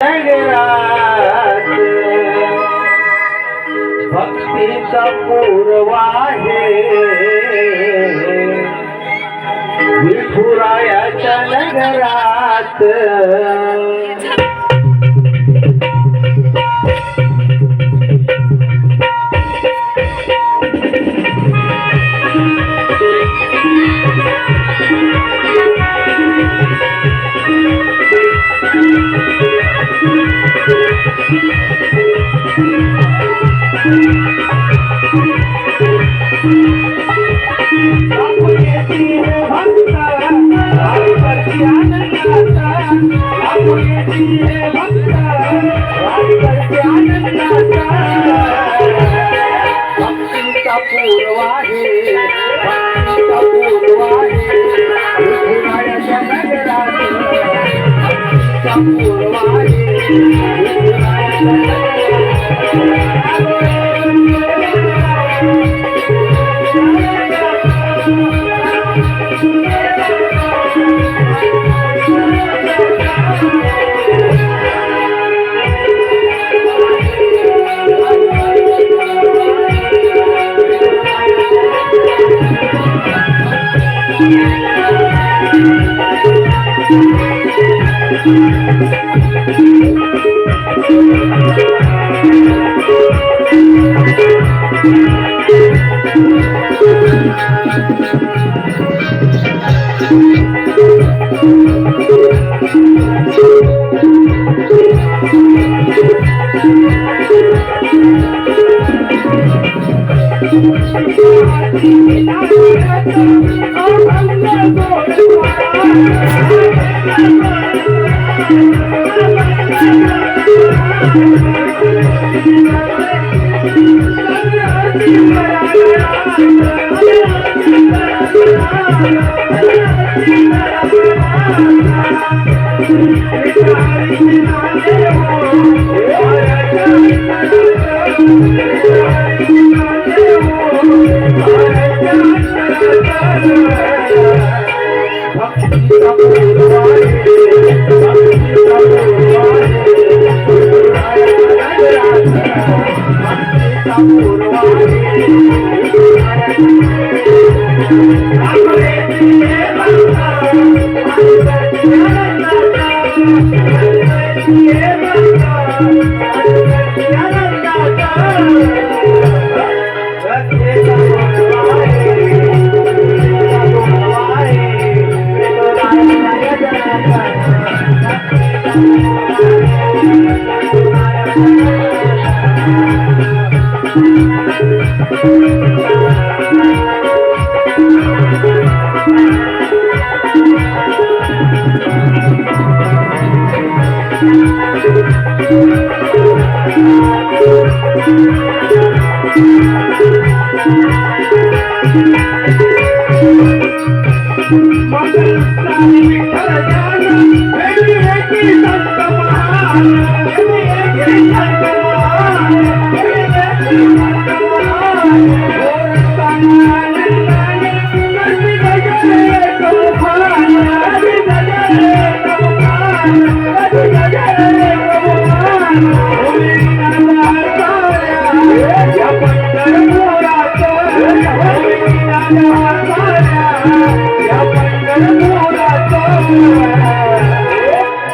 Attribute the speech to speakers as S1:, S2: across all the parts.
S1: नगरात भक्तीचा पूर्वा आहे विठुरायाच्या नगरात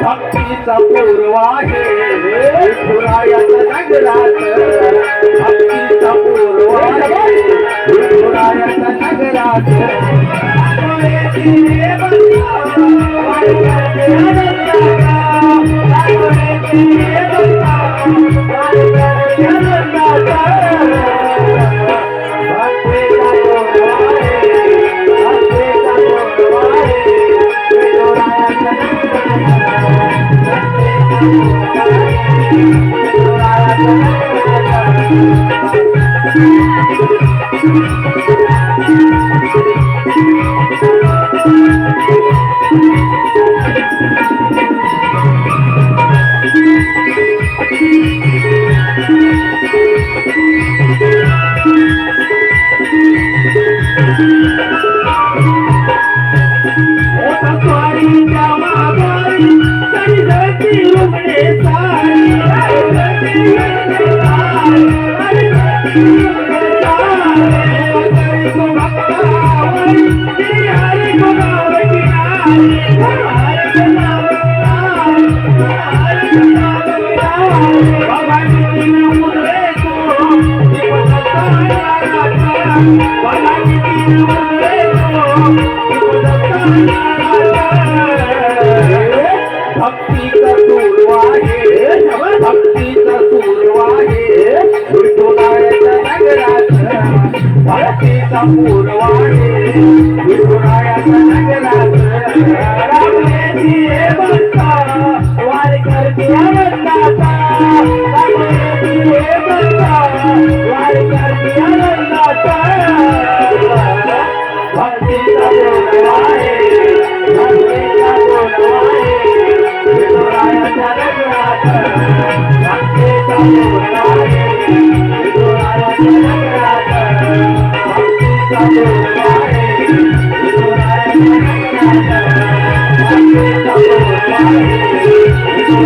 S1: भक्तीचा पूर्व आहे विठुरायाच्या नगरात भक्तीचा पूर्व आहे विठुरायाच्या नगरात
S2: स्वारी
S1: भक्तीचा सुरवा आहे भक्तीचा सुरवा आहे विठुरायाच्या नगरात भक्तीचा पूर्वा आहे विठुरायाच्या नगरात रामनेची हे भक्ता वारी करते आनंदाचा रामनेची हे भक्ता वारी करते आनंदाचा भक्तीचा पूर्वा आहे भक्तीचा पूर्वा आहे विठुरायाच्या नगरात भक्तीचा पूर्वा आहे विठुरायाच्या नगरात भक्तीचा पूर्वा आहे विठुरायाच्या नगरात भक्तीचा पूर्वा आहे